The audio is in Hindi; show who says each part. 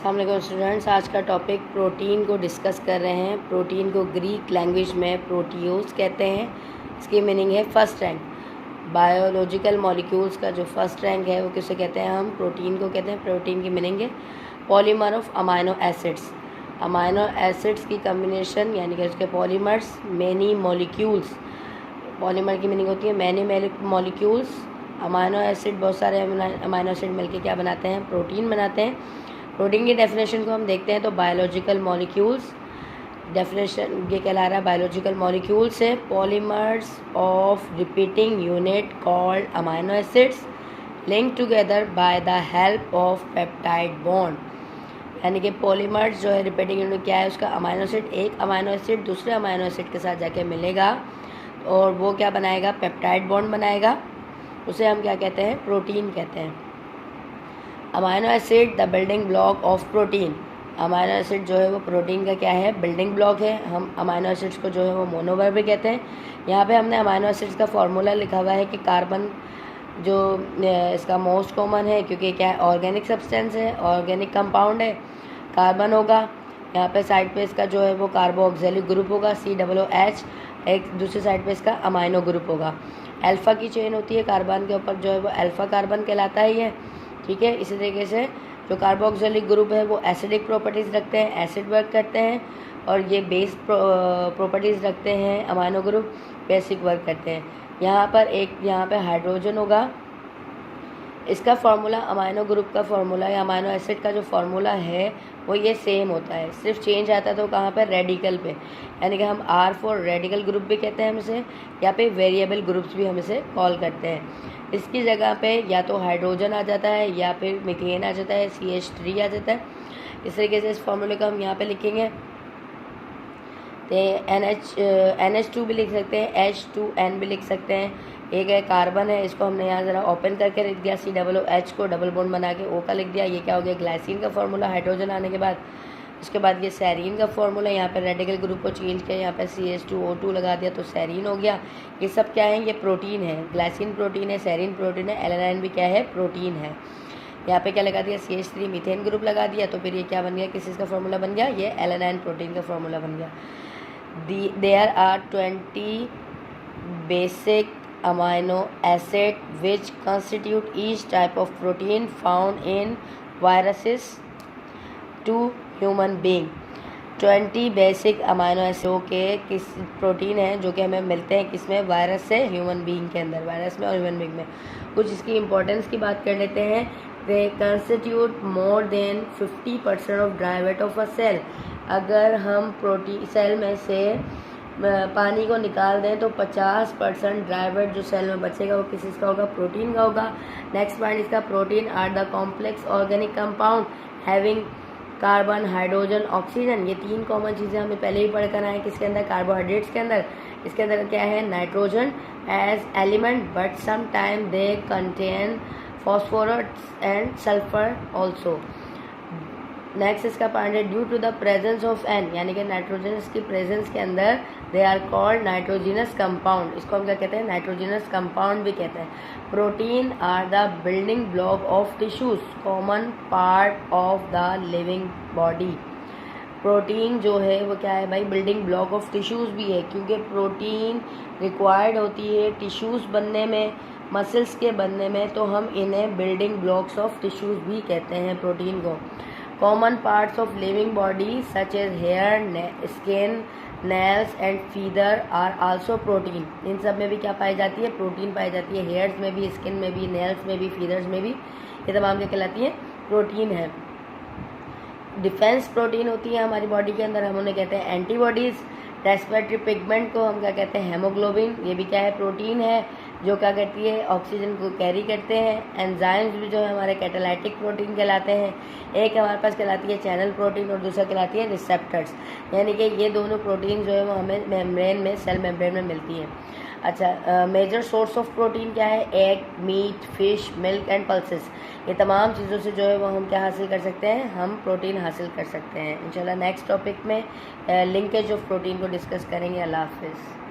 Speaker 1: अस्सलाम वालेकुम स्टूडेंट्स, आज का टॉपिक प्रोटीन को डिस्कस कर रहे हैं। प्रोटीन को ग्रीक लैंग्वेज में प्रोटियोस कहते हैं। इसकी मीनिंग है फर्स्ट रैंक। बायोलॉजिकल मॉलिक्यूल्स का जो फर्स्ट रैंक है वो किसे कहते हैं? हम प्रोटीन को कहते हैं। प्रोटीन की मीनिंग है polymer of amino acids. Amino acids की कम्बिनेशन यानी कि उसके पॉलीमर्स, मैनी मॉलिक्यूल्स। पॉलीमर की मीनिंग होती है मैनी मॉलिक्यूल्स। अमाइनो एसिड, बहुत सारे अमाइनो एसिड मिलके क्या बनाते हैं? प्रोटीन बनाते हैं। प्रोटीन की डेफिनेशन को हम देखते हैं तो बायोलॉजिकल मॉलिक्यूल्स, डेफिनेशन ये कहला रहा है बायोलॉजिकल मॉलिक्यूल्स है polymers of repeating unit called amino acids link together by the help of peptide bond. यानी कि पॉलीमर्स जो है रिपीटिंग यूनिट क्या है उसका? Amino acid. एक अमाइनो एसिड दूसरे अमाइनो एसिड के साथ जाके मिलेगा और वो क्या बनाएगा? पेप्टाइड बॉन्ड बनाएगा। उसे हम क्या कहते हैं? प्रोटीन कहते हैं। Amino acid the building block of protein. Amino acid जो है वो प्रोटीन का क्या है? बिल्डिंग ब्लॉक है। हम अमाइनो एसिड्स को जो है वो मोनोमर भी कहते हैं। यहाँ पे हमने अमाइनो एसिड्स का फॉर्मूला लिखा हुआ है कि कार्बन जो इसका मोस्ट कॉमन है, क्योंकि क्या है? ऑर्गेनिक सब्सटेंस है, ऑर्गेनिक कंपाउंड है, कार्बन होगा। यहाँ पे साइड पे इसका जो है वो कार्बोक्सिलिक ग्रुप होगा COOH। एक दूसरी साइड पे इसका अमाइनो ग्रुप होगा। अल्फ़ा की चेन होती है कार्बन के ऊपर, जो है वो अल्फ़ा कार्बन कहलाता है ये, ठीक है। इसी तरीके से जो कार्बोक्सिलिक ग्रुप है वो एसिडिक प्रॉपर्टीज़ रखते हैं, एसिड वर्क करते हैं, और ये बेस प्रॉपर्टीज़ रखते हैं। अमाइनो ग्रुप बेसिक वर्क करते हैं। यहाँ पे हाइड्रोजन होगा। इसका फार्मूला, अमाइनो ग्रुप का फार्मूला या अमाइनो एसिड का जो फार्मूला है वो ये सेम होता है, सिर्फ चेंज आता है तो कहाँ पर? रेडिकल पे। यानी कि हम R फॉर रेडिकल ग्रुप भी कहते हैं हम इसे, या पे वेरिएबल ग्रुप्स भी हम इसे कॉल करते हैं। इसकी जगह पे या तो हाइड्रोजन आ जाता है या फिर मीथेन आ जाता है, CH3 आ जाता है। इस तरीके से इस फॉर्मूले को हम यहाँ पे लिखेंगे तो NH2 भी लिख सकते हैं, H2N भी लिख सकते हैं। एक है कार्बन है, इसको हमने यहाँ ज़रा ओपन करके लिख दिया, COOH को डबल बॉन्ड बना के O का लिख दिया। ये क्या हो गया? ग्लाइसिन का फार्मूला हाइड्रोजन आने के बाद। उसके बाद ये सेरीन का फार्मूला, यहाँ पे रेडिकल ग्रुप को चेंज किया, यहाँ पे CH2O2 लगा दिया तो सेरीन हो गया। ये सब क्या है? ये प्रोटीन है। ग्लाइसिन प्रोटीन है, सेरीन प्रोटीन है, एलेनाइन भी क्या है? प्रोटीन है। यहाँ पे क्या लगा दिया? CH3 मीथेन ग्रुप लगा दिया तो फिर ये क्या बन गया? किस चीज़ का फार्मूला बन गया? ये एलेनाइन प्रोटीन का फार्मूला बन गया। There are 20 basic amino acid which constitute each type of protein found in viruses to human being। 20 basic amino acid के किस प्रोटीन हैं जो कि हमें मिलते हैं किसमें? वायरस से ह्यूमन बीइंग के अंदर, वायरस में और ह्यूमन बीइंग में। कुछ इसकी इंपॉर्टेंस की बात कर लेते हैं। They constitute more than 50% of dry weight of a cell. अगर हम प्रोटीन सेल में से पानी को निकाल दें तो 50% ड्राई वेट जो सेल में बचेगा वो किस चीज़ का होगा? प्रोटीन का होगा। नेक्स्ट पॉइंट इसका, protein are the complex organic compound having carbon, hydrogen, oxygen. ये 3 कॉमन चीज़ें हमें पहले ही पढ़ कर आए। किसके अंदर? कार्बोहाइड्रेट्स के अंदर। इसके अंदर क्या है? Nitrogen as element, but some time they contain phosphorus and sulphur also. Next इसका पॉइंट है due to the presence of N, यानी कि नाइट्रोजन की प्रेजेंस के अंदर they are called nitrogenous compound. इसको हम क्या कहते हैं? नाइट्रोजिनस कंपाउंड भी कहते हैं। Protein are the building block of tissues, common part of the living body. Protein जो है वो क्या है भाई? बिल्डिंग ब्लॉक ऑफ टिश्यूज भी है, क्योंकि प्रोटीन रिक्वायर्ड होती है टिश्यूज बनने में, मसल्स के बनने में, तो हम इन्हें बिल्डिंग ब्लॉक्स ऑफ टिश्यूज भी कहते हैं प्रोटीन को। Common parts of living body such as hair, skin, nails and feather are also protein. इन सब में भी क्या पाई जाती है? प्रोटीन पाई जाती है। हेयर्स में भी, स्किन में भी, नेल्स में भी, फीदर्स में भी, ये तमाम क्या कहलाती है? प्रोटीन है। डिफेंस प्रोटीन होती है हमारी बॉडी के अंदर, हम उन्हें कहते हैं एंटीबॉडीज़। रेस्पिरेटरी पिगमेंट को हम क्या कहते हैं? हेमोग्लोबिन। ये भी क्या है? प्रोटीन है, जो क्या करती है? ऑक्सीजन को कैरी करते हैं। एंजाइम्स भी जो है हमारे कैटालाइटिक प्रोटीन कहलाते हैं। एक हमारे पास कहलाती है चैनल प्रोटीन और दूसरा कहलाती है रिसेप्टर्स। यानी कि ये दोनों प्रोटीन जो है वो हमें मेम्ब्रेन में, सेल मेम्ब्रेन में मिलती हैं। अच्छा, मेजर सोर्स ऑफ प्रोटीन क्या है? Egg, meat, fish, milk and pulses. ये तमाम चीज़ों से जो है वो हम क्या हासिल कर सकते हैं? हम प्रोटीन हासिल कर सकते हैं। इंशाल्लाह नेक्स्ट टॉपिक में लिंकेज ऑफ प्रोटीन को डिस्कस करेंगे। अल्लाह हाफिज़।